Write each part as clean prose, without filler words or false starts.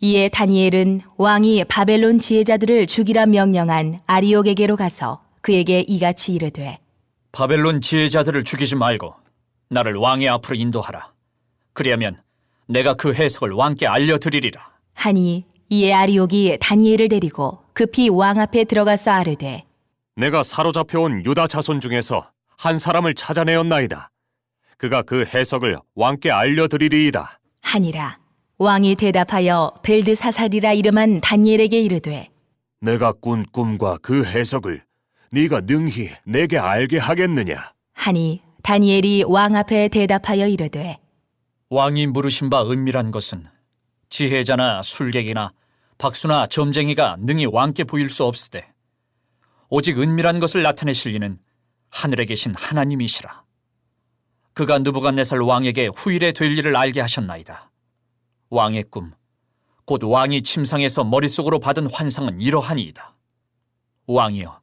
이에 다니엘은 왕이 바벨론 지혜자들을 죽이라 명령한 아리옥에게로 가서 그에게 이같이 이르되 바벨론 지혜자들을 죽이지 말고 나를 왕의 앞으로 인도하라. 그리하면 내가 그 해석을 왕께 알려드리리라. 하니 이에 아리옥이 다니엘을 데리고 급히 왕 앞에 들어가서 아뢰되 내가 사로잡혀온 유다 자손 중에서 한 사람을 찾아내었나이다. 그가 그 해석을 왕께 알려드리리이다. 하니라. 왕이 대답하여 벨드사살이라 이름한 다니엘에게 이르되 내가 꾼 꿈과 그 해석을 네가 능히 내게 알게 하겠느냐? 하니 다니엘이 왕 앞에 대답하여 이르되 왕이 물으신 바 은밀한 것은 지혜자나 술객이나 박수나 점쟁이가 능히 왕께 보일 수 없으되 오직 은밀한 것을 나타내실 이는 하늘에 계신 하나님이시라. 그가 느부갓네살 왕에게 후일에 될 일을 알게 하셨나이다. 왕의 꿈, 곧 왕이 침상에서 머릿속으로 받은 환상은 이러하니이다. 왕이여,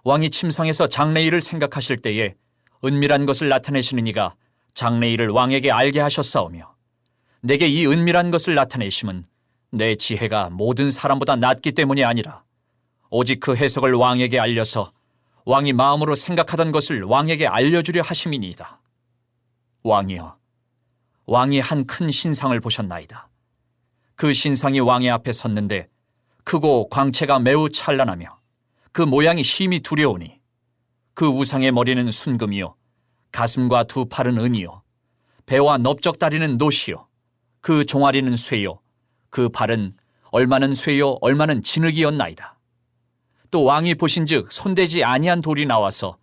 왕이 침상에서 장래일을 생각하실 때에 은밀한 것을 나타내시는 이가 장래일을 왕에게 알게 하셨사오며 내게 이 은밀한 것을 나타내심은 내 지혜가 모든 사람보다 낮기 때문이 아니라 오직 그 해석을 왕에게 알려서 왕이 마음으로 생각하던 것을 왕에게 알려주려 하심이니이다. 왕이여, 왕이 한 큰 신상을 보셨나이다. 그 신상이 왕의 앞에 섰는데 크고 광채가 매우 찬란하며 그 모양이 심히 두려우니 그 우상의 머리는 순금이요 가슴과 두 팔은 은이요 배와 넓적다리는 노시요 그 종아리는 쇠요 그 발은 얼마는 쇠요 얼마는 진흙이었나이다. 또 왕이 보신즉 손대지 아니한 돌이 나와서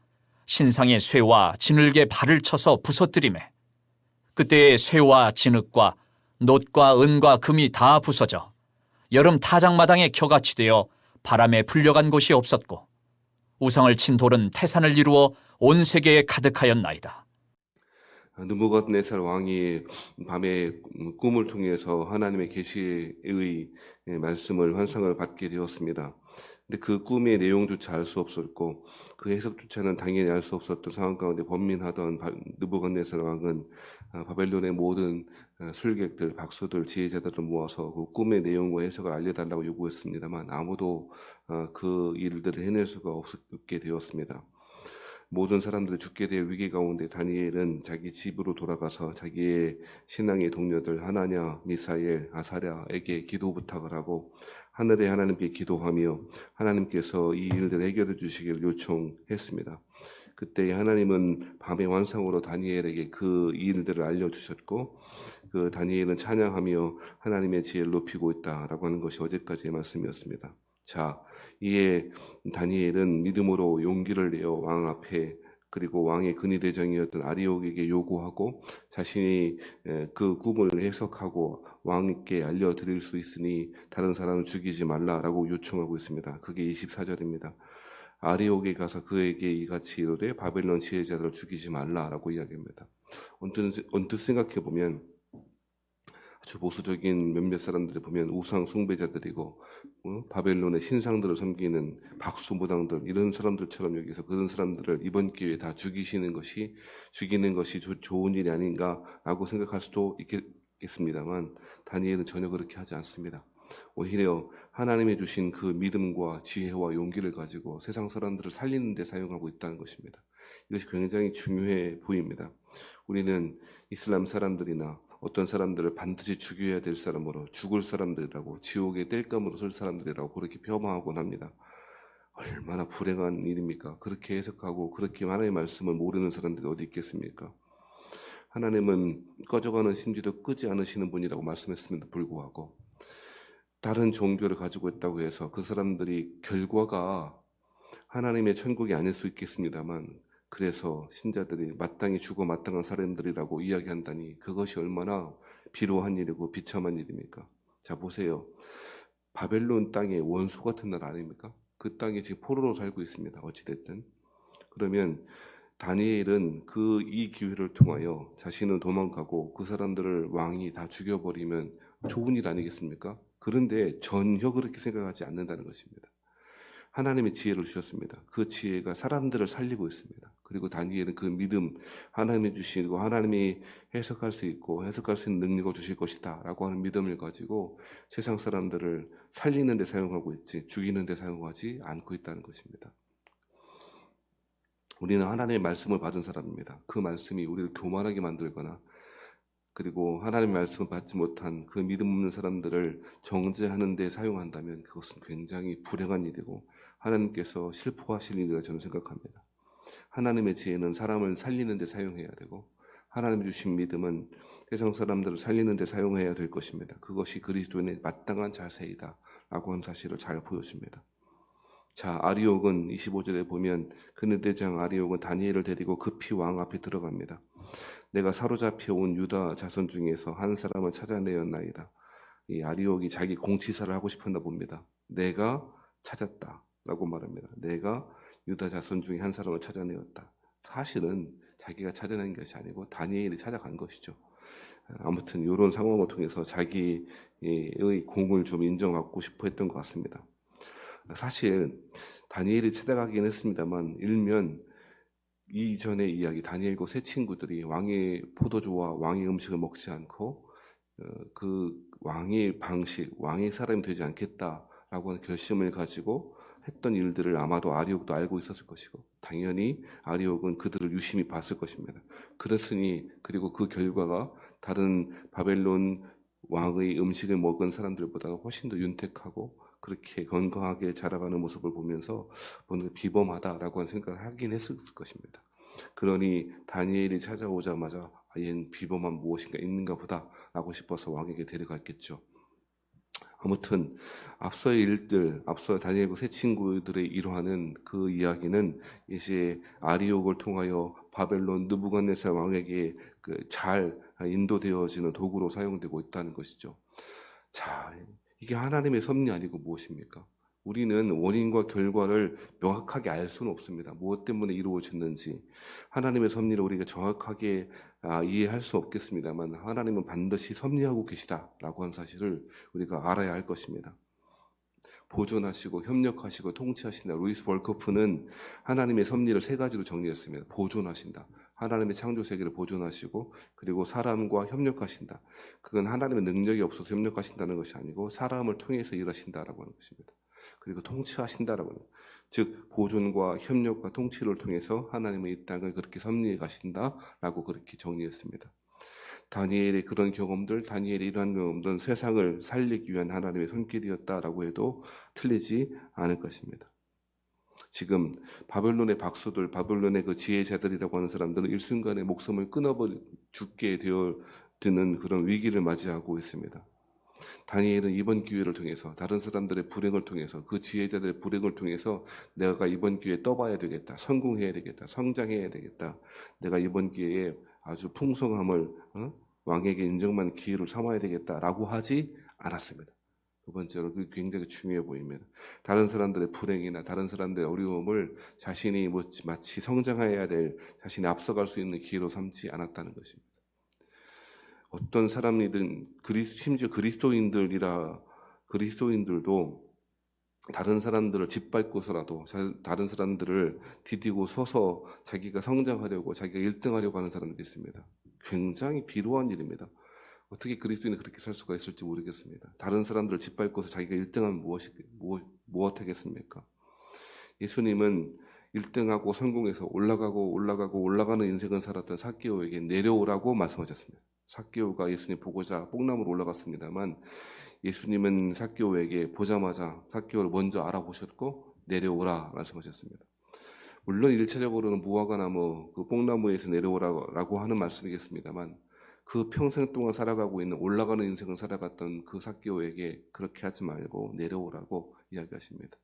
신상의 쇠와 진흙의 발을 쳐서 부서뜨리매 그때의 쇠와 진흙과 놋과 은과 금이 다 부서져 여름 타작마당에 겨같이 되어 바람에 불려간 곳이 없었고 우상을 친 돌은 태산을 이루어 온 세계에 가득하였나이다. 느부갓네살 왕이 밤에 꿈을 통해서 하나님의 계시의 말씀을 환상을 받게 되었습니다. 근데 그 꿈의 내용조차 알 수 없었고 그 해석조차는 당연히 알 수 없었던 상황 가운데 번민하던 느부갓네살 왕은 바벨론의 모든 술객들, 박수들, 지혜자들을 모아서 그 꿈의 내용과 해석을 알려달라고 요구했습니다만 아무도 그 일들을 해낼 수가 없게 되었습니다. 모든 사람들이 죽게 될 위기 가운데 다니엘은 자기 집으로 돌아가서 자기의 신앙의 동료들 하나냐, 미사엘, 아사랴에게 기도 부탁을 하고 하늘의 하나님께 기도하며 하나님께서 이 일들을 해결해 주시기를 요청했습니다. 그때 하나님은 밤의 환상으로 다니엘에게 그 일들을 알려주셨고 그 다니엘은 찬양하며 하나님의 지혜를 높이고 있다라고 하는 것이 어제까지의 말씀이었습니다. 자, 이에 다니엘은 믿음으로 용기를 내어 왕 앞에 그리고 왕의 근위대장이었던 아리옥에게 요구하고 자신이 그 꿈을 해석하고 왕께 알려드릴 수 있으니 다른 사람을 죽이지 말라라고 요청하고 있습니다. 그게 24절입니다. 아리옥에 가서 그에게 이같이 이르되 바벨론 지혜자들을 죽이지 말라라고 이야기합니다. 언뜻 생각해보면 아주 보수적인 몇몇 사람들을 보면 우상 숭배자들이고 바벨론의 신상들을 섬기는 박수무당들 이런 사람들처럼 여기서 그런 사람들을 이번 기회에 다 죽이는 것이 좋은 일이 아닌가라고 생각할 수도 있겠습니다만 다니엘은 전혀 그렇게 하지 않습니다. 오히려 하나님이 주신 그 믿음과 지혜와 용기를 가지고 세상 사람들을 살리는 데 사용하고 있다는 것입니다. 이것이 굉장히 중요해 보입니다. 우리는 이슬람 사람들이나 어떤 사람들을 반드시 죽여야 될 사람으로 죽을 사람들이라고 지옥의 땔감으로 쓸 사람들이라고 그렇게 폄하하곤 합니다. 얼마나 불행한 일입니까? 그렇게 해석하고 그렇게 하나님의 말씀을 모르는 사람들이 어디 있겠습니까? 하나님은 꺼져가는 심지도 끄지 않으시는 분이라고 말씀했음에도 불구하고 다른 종교를 가지고 있다고 해서 그 사람들이 결과가 하나님의 천국이 아닐 수 있겠습니다만 그래서 신자들이 마땅히 죽어 마땅한 사람들이라고 이야기한다니 그것이 얼마나 비루한 일이고 비참한 일입니까? 자 보세요. 바벨론 땅의 원수 같은 나라 아닙니까? 그 땅에 지금 포로로 살고 있습니다. 어찌됐든. 그러면 다니엘은 이 기회를 통하여 자신은 도망가고 그 사람들을 왕이 다 죽여버리면 좋은 일 아니겠습니까? 그런데 전혀 그렇게 생각하지 않는다는 것입니다. 하나님의 지혜를 주셨습니다. 그 지혜가 사람들을 살리고 있습니다. 그리고 다니엘은 그 믿음, 하나님이 주시고 하나님이 해석할 수 있고 해석할 수 있는 능력을 주실 것이다 라고 하는 믿음을 가지고 세상 사람들을 살리는 데 사용하고 있지 죽이는 데 사용하지 않고 있다는 것입니다. 우리는 하나님의 말씀을 받은 사람입니다. 그 말씀이 우리를 교만하게 만들거나 그리고 하나님의 말씀을 받지 못한 그 믿음 없는 사람들을 정죄하는 데 사용한다면 그것은 굉장히 불행한 일이고 하나님께서 슬퍼하실 일이라 저는 생각합니다. 하나님의 지혜는 사람을 살리는 데 사용해야 되고 하나님이 주신 믿음은 세상 사람들을 살리는 데 사용해야 될 것입니다. 그것이 그리스도인의 마땅한 자세이다 라고 하는 사실을 잘 보여줍니다. 자, 아리옥은 25절에 보면 그네 대장 아리옥은 다니엘을 데리고 급히 왕 앞에 들어갑니다. 내가 사로잡혀 온 유다 자손 중에서 한 사람을 찾아내었나이다. 이 아리옥이 자기 공치사를 하고 싶었나 봅니다. 내가 찾았다 라고 말합니다. 내가 유다 자손 중에 한 사람을 찾아내었다. 사실은 자기가 찾아낸 것이 아니고 다니엘이 찾아간 것이죠. 아무튼 이런 상황을 통해서 자기의 공을 좀 인정받고 싶어 했던 것 같습니다. 사실 다니엘이 찾아가긴 했습니다만 일면 이전의 이야기 다니엘과 세 친구들이 왕의 포도주와 왕의 음식을 먹지 않고 그 왕의 방식, 왕의 사람이 되지 않겠다라고 하는 결심을 가지고 했던 일들을 아마도 아리옥도 알고 있었을 것이고 당연히 아리옥은 그들을 유심히 봤을 것입니다. 그랬으니 그리고 그 결과가 다른 바벨론 왕의 음식을 먹은 사람들보다 훨씬 더 윤택하고 그렇게 건강하게 자라가는 모습을 보면서 뭔가 비범하다라고 하는 생각을 하긴 했을 것입니다. 그러니 다니엘이 찾아오자마자 얘는 비범한 무엇인가 있는가 보다라고 싶어서 왕에게 데려갔겠죠. 아무튼 앞서의 일들, 앞서 다니엘과 세 친구들의 일화는 그 이야기는 이제 아리옥을 통하여 바벨론 느부갓네살 왕에게 잘 인도되어지는 도구로 사용되고 있다는 것이죠. 자, 이게 하나님의 섭리 아니고 무엇입니까? 우리는 원인과 결과를 명확하게 알 수는 없습니다. 무엇 때문에 이루어졌는지 하나님의 섭리를 우리가 정확하게 이해할 수 없겠습니다만 하나님은 반드시 섭리하고 계시다라고 하는 사실을 우리가 알아야 할 것입니다. 보존하시고 협력하시고 통치하신다. 루이스 볼커프는 하나님의 섭리를 세 가지로 정리했습니다. 보존하신다. 하나님의 창조 세계를 보존하시고 그리고 사람과 협력하신다. 그건 하나님의 능력이 없어서 협력하신다는 것이 아니고 사람을 통해서 일하신다라고 하는 것입니다. 그리고 통치하신다라고 하는, 즉 보존과 협력과 통치를 통해서 하나님의 이 땅을 그렇게 섭리해 가신다라고 그렇게 정리했습니다. 다니엘의 그런 경험들, 다니엘의 이러한 경험들은 세상을 살리기 위한 하나님의 손길이었다라고 해도 틀리지 않을 것입니다. 지금 바벨론의 박수들, 바벨론의 그 지혜자들이라고 하는 사람들은 일순간에 목숨을 끊어버려 죽게 되어드는 그런 위기를 맞이하고 있습니다. 다니엘은 이번 기회를 통해서 다른 사람들의 불행을 통해서 그 지혜자들의 불행을 통해서 내가 이번 기회에 떠봐야 되겠다, 성공해야 되겠다, 성장해야 되겠다, 내가 이번 기회에 아주 풍성함을 왕에게 인정받는 기회를 삼아야 되겠다라고 하지 않았습니다. 두 번째로 그게 굉장히 중요해 보입니다. 다른 사람들의 불행이나 다른 사람들의 어려움을 자신이 마치 성장해야 될, 자신이 앞서갈 수 있는 기회로 삼지 않았다는 것입니다. 어떤 사람이든 심지어 그리스도인들도 다른 사람들을 짓밟고서라도 다른 사람들을 디디고 서서 자기가 성장하려고 자기가 1등하려고 하는 사람들이 있습니다. 굉장히 비루한 일입니다. 어떻게 그리스도인이 그렇게 살 수가 있을지 모르겠습니다. 다른 사람들을 짓밟고서 자기가 1등하면 무엇하겠습니까? 예수님은 1등하고 성공해서 올라가는 인생을 살았던 삭개오에게 내려오라고 말씀하셨습니다. 삭개오가 예수님 보고자 뽕나무로 올라갔습니다만 예수님은 삭개오에게 보자마자 삭개오를 먼저 알아보셨고 내려오라 말씀하셨습니다. 물론 1차적으로는 무화과 나무 그 뽕나무에서 내려오라고 하는 말씀이겠습니다만 그 평생 동안 살아가고 있는 올라가는 인생을 살아갔던 그 삭개오에게 그렇게 하지 말고 내려오라고 이야기하십니다.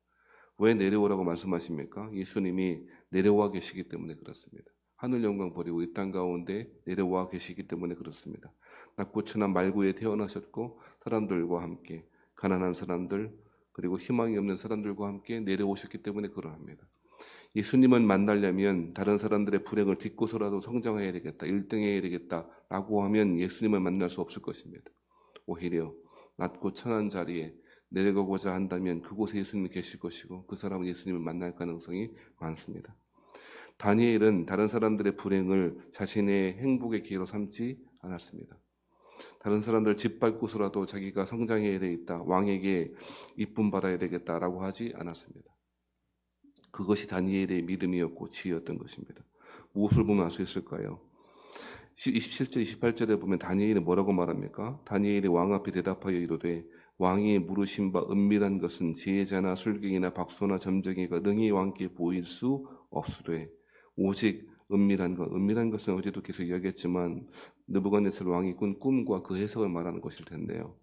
왜 내려오라고 말씀하십니까? 예수님이 내려와 계시기 때문에 그렇습니다. 하늘 영광 버리고 이 땅 가운데 내려와 계시기 때문에 그렇습니다. 낮고 천한 말구에 태어나셨고 사람들과 함께 가난한 사람들 그리고 희망이 없는 사람들과 함께 내려오셨기 때문에 그러합니다. 예수님은 만나려면 다른 사람들의 불행을 딛고서라도 성장해야 되겠다, 1등해야 되겠다라고 하면 예수님을 만날 수 없을 것입니다. 오히려 낮고 천한 자리에 내려가고자 한다면 그곳에 예수님이 계실 것이고 그 사람은 예수님을 만날 가능성이 많습니다. 다니엘은 다른 사람들의 불행을 자신의 행복의 기회로 삼지 않았습니다. 다른 사람들 짓밟고서라도 자기가 성장해야 되겠다, 왕에게 이쁨 받아야 되겠다라고 하지 않았습니다. 그것이 다니엘의 믿음이었고 지혜였던 것입니다. 무엇을 보면 알 수 있을까요? 27절, 28절에 보면 다니엘이 뭐라고 말합니까? 다니엘이 왕 앞에 대답하여 이르되 왕이 물으신 바 은밀한 것은 지혜자나 술객이나 박소나 점쟁이가 능히 왕께 보일 수 없으되 오직 은밀한 것은 어제도 계속 이야기했지만 느부갓네살 왕이 꾼 꿈과 그 해석을 말하는 것일 텐데요.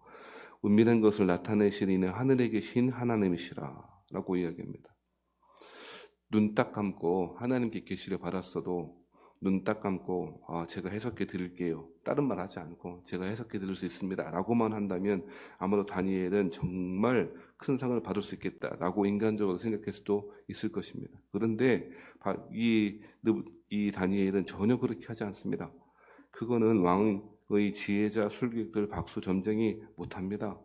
은밀한 것을 나타내시리는 하늘에 계신 하나님이시라 라고 이야기합니다. 눈 딱 감고 하나님께 계시를 받았어도 눈 딱 감고 제가 해석해 드릴게요, 다른 말 하지 않고 제가 해석해 드릴 수 있습니다 라고만 한다면 아마도 다니엘은 정말 큰 상을 받을 수 있겠다라고 인간적으로 생각할 수도 있을 것입니다. 그런데 이 다니엘은 전혀 그렇게 하지 않습니다. 그거는 왕의 지혜자, 술객들, 박수, 점쟁이 못합니다.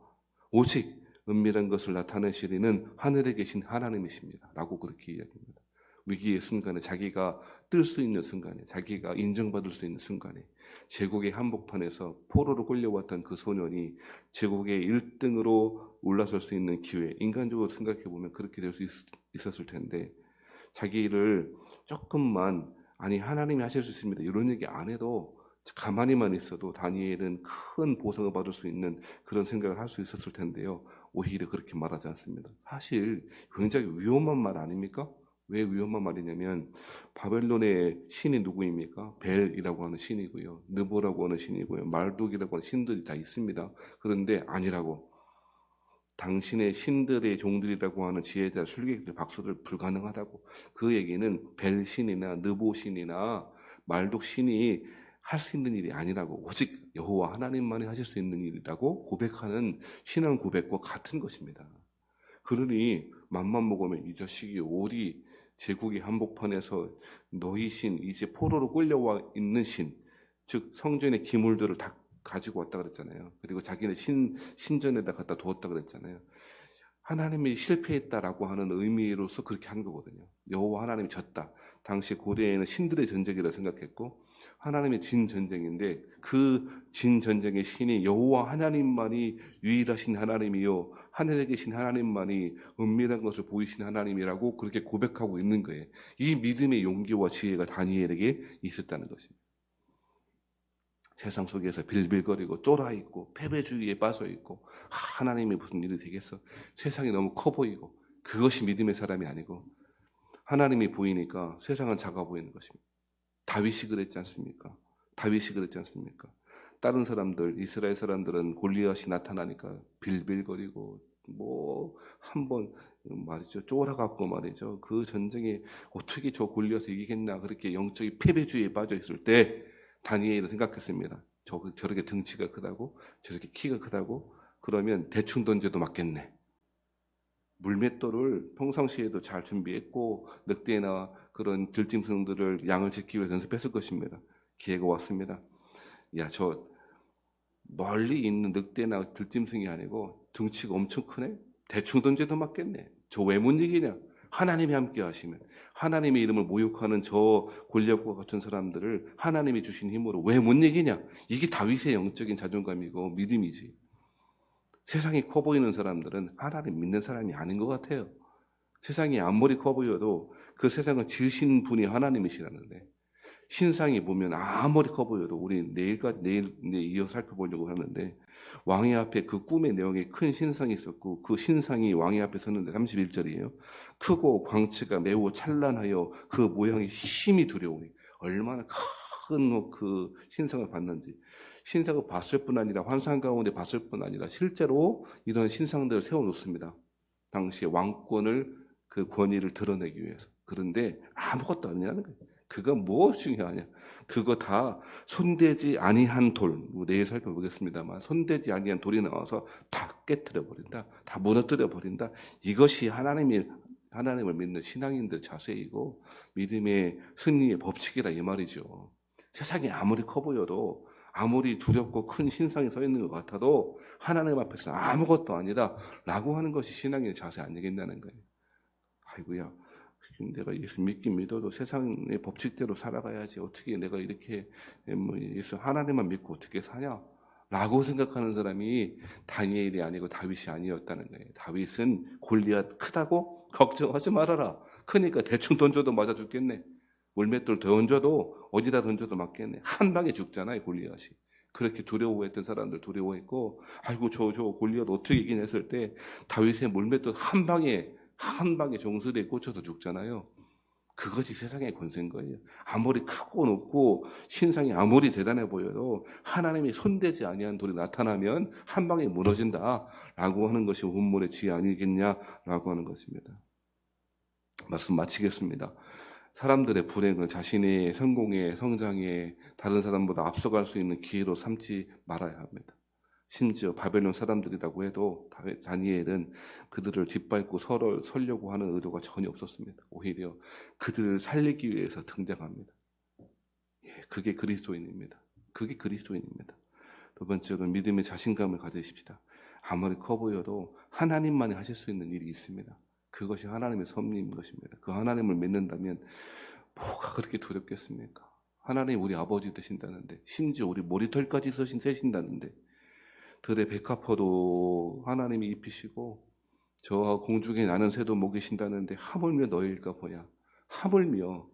오직 은밀한 것을 나타내시리는 하늘에 계신 하나님이십니다 라고 그렇게 이야기합니다. 위기의 순간에, 자기가 뜰 수 있는 순간에, 자기가 인정받을 수 있는 순간에, 제국의 한복판에서 포로로 끌려왔던 그 소년이 제국의 1등으로 올라설 수 있는 기회, 인간적으로 생각해 보면 그렇게 될 수 있었을 텐데 자기를 조금만 하나님이 하실 수 있습니다 이런 얘기 안 해도 가만히만 있어도 다니엘은 큰 보상을 받을 수 있는 그런 생각을 할 수 있었을 텐데요. 오히려 그렇게 말하지 않습니다. 사실 굉장히 위험한 말 아닙니까? 왜 위험한 말이냐면 바벨론의 신이 누구입니까? 벨이라고 하는 신이고요, 느보라고 하는 신이고요, 말둑이라고 하는 신들이 다 있습니다. 그런데 아니라고, 당신의 신들의 종들이라고 하는 지혜자, 술객들, 박수들 불가능하다고. 그 얘기는 벨 신이나 느보 신이나 말둑 신이 할 수 있는 일이 아니라고, 오직 여호와 하나님만이 하실 수 있는 일이라고 고백하는 신앙 고백과 같은 것입니다. 그러니 맘만 먹으면 이 자식이 어디 제국의 한복판에서 너희 신, 이제 포로로 끌려와 있는 신, 즉 성전의 기물들을 다 가지고 왔다 그랬잖아요. 그리고 자기는 신전에다 갖다 두었다 그랬잖아요. 하나님이 실패했다라고 하는 의미로서 그렇게 한 거거든요. 여호와 하나님이 졌다. 당시 고대에는 신들의 전쟁이라고 생각했고 하나님의 진 전쟁인데 그 진 전쟁의 신이 여호와 하나님만이 유일하신 하나님이요 하늘에 계신 하나님만이 은밀한 것을 보이신 하나님이라고 그렇게 고백하고 있는 거예요. 이 믿음의 용기와 지혜가 다니엘에게 있었다는 것입니다. 세상 속에서 빌빌거리고 쫄아있고 패배주의에 빠져있고 하나님이 무슨 일이 되겠어, 세상이 너무 커 보이고, 그것이 믿음의 사람이 아니고 하나님이 보이니까 세상은 작아 보이는 것입니다. 다윗이 그랬지 않습니까? 다른 사람들, 이스라엘 사람들은 골리앗이 나타나니까 빌빌거리고 한번 말이죠, 쫄아갖고 말이죠, 그 전쟁에 어떻게 저 골리앗을 이기겠나, 그렇게 영적인 패배주의에 빠져 있을 때 다니엘은 생각했습니다. 저렇게 등치가 크다고, 저렇게 키가 크다고, 그러면 대충 던져도 맞겠네. 물맷돌을 평상시에도 잘 준비했고 늑대나 그런 들짐승들을 양을 짓기 위해 연습했을 것입니다. 기회가 왔습니다. 저 멀리 있는 늑대나 들짐승이 아니고 등치가 엄청 크네, 대충 던져도 맞겠네. 저 왜 못 이기냐? 하나님이 함께 하시면, 하나님의 이름을 모욕하는 저 골리앗과 같은 사람들을 하나님이 주신 힘으로 왜 못 이기냐? 이게 다윗의 영적인 자존감이고 믿음이지. 세상이 커 보이는 사람들은 하나님 믿는 사람이 아닌 것 같아요. 세상이 아무리 커 보여도 그 세상을 지으신 분이 하나님이시라는데, 신상이 보면 아무리 커 보여도, 우리 내일 이어 살펴보려고 하는데, 왕의 앞에 그 꿈의 내용에 큰 신상이 있었고 그 신상이 왕의 앞에 섰는데 31절이에요. 크고 광채가 매우 찬란하여 그 모양이 심히 두려우니, 얼마나 큰 그 신상을 봤는지. 신상을 봤을 뿐 아니라, 환상 가운데 봤을 뿐 아니라 실제로 이런 신상들을 세워놓습니다. 당시에 왕권을, 그 권위를 드러내기 위해서. 그런데 아무것도 아니라는 거예요. 그거 뭐 중요하냐? 그거 다 손대지 아니한 돌, 내일 살펴보겠습니다만, 손대지 아니한 돌이 나와서 다 깨트려 버린다, 다 무너뜨려 버린다. 이것이 하나님을 믿는 신앙인들 자세이고 믿음의 승리의 법칙이라 이 말이죠. 세상이 아무리 커 보여도 아무리 두렵고 큰 신상이 서 있는 것 같아도 하나님 앞에서 아무것도 아니다 라고 하는 것이 신앙의 자세 아니겠냐는 거예요. 아이고야, 내가 예수 믿긴 믿어도 세상의 법칙대로 살아가야지. 어떻게 내가 이렇게 예수 하나님만 믿고 어떻게 사냐? 라고 생각하는 사람이 다니엘이 아니고 다윗이 아니었다는 거예요. 다윗은 골리앗 크다고 걱정하지 말아라. 크니까 대충 던져도 맞아 죽겠네. 물맷돌 던져도 어디다 던져도 맞겠네. 한 방에 죽잖아요, 골리앗이. 그렇게 두려워했던 사람들 두려워했고, 아이고 저 골리앗 어떻게 이기냐 했을 때 다윗의 물맷돌 한 방에 종수리에 꽂혀서 죽잖아요. 그것이 세상의 권세인 거예요. 아무리 크고 높고 신상이 아무리 대단해 보여도 하나님이 손대지 아니한 돌이 나타나면 한 방에 무너진다라고 하는 것이 본문의 지혜 아니겠냐라고 하는 것입니다. 말씀 마치겠습니다. 사람들의 불행을 자신의 성공에 성장에 다른 사람보다 앞서갈 수 있는 기회로 삼지 말아야 합니다. 심지어 바벨론 사람들이라고 해도 다니엘은 그들을 뒷밟고 설려고 하는 의도가 전혀 없었습니다. 오히려 그들을 살리기 위해서 등장합니다. 그게 그리스도인입니다. 그게 그리스도인입니다. 두 번째로 믿음의 자신감을 가지십시다. 아무리 커 보여도 하나님만이 하실 수 있는 일이 있습니다. 그것이 하나님의 섭리인 것입니다. 그 하나님을 믿는다면 뭐가 그렇게 두렵겠습니까? 하나님 우리 아버지 되신다는데, 심지어 우리 머리털까지 세신다는데, 들의 백합화도 하나님이 입히시고 저와 공중에 나는 새도 먹이신다는데 하물며 너희일까 보냐. 하물며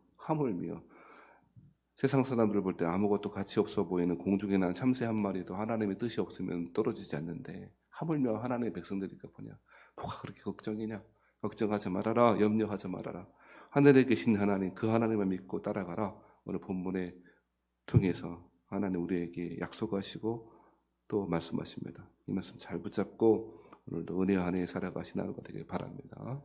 세상 사람들을 볼 때 아무것도 가치 없어 보이는 공중에 나는 참새 한 마리도 하나님의 뜻이 없으면 떨어지지 않는데 하물며 하나님의 백성들일까 보냐. 뭐가 그렇게 걱정이냐. 걱정하지 말아라. 염려하지 말아라. 하늘에 계신 하나님, 그 하나님을 믿고 따라가라. 오늘 본문에 통해서 하나님 우리에게 약속하시고 또 말씀하십니다. 이 말씀 잘 붙잡고 오늘도 은혜 안에 살아가신 하루가 되길 바랍니다.